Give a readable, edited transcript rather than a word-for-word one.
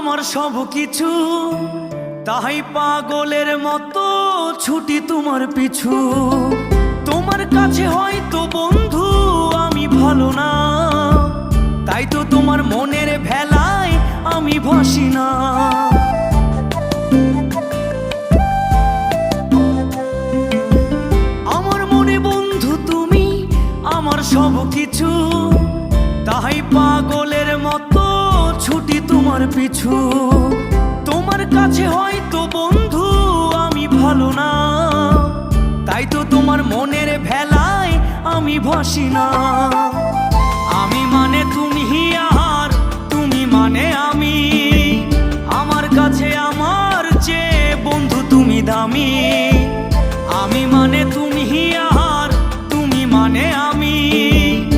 আমার সব কিছু, তাই পাগলের মতো ছুটি তোমার পিছু। তোমার কাছে হয়তো বন্ধু আমি ভালো না, তাই তো তোমার মনের ভেলায় আমি ভাসি না। আমার মনে বন্ধু তুমি আমার সব কিছু, তাই পাগলের মতো ছুটি তোমার পিছু। তোমার কাছে হয়তো বন্ধু আমি ভালো না, তাই তো তোমার মনের ভেলায় আমি ভাসি না।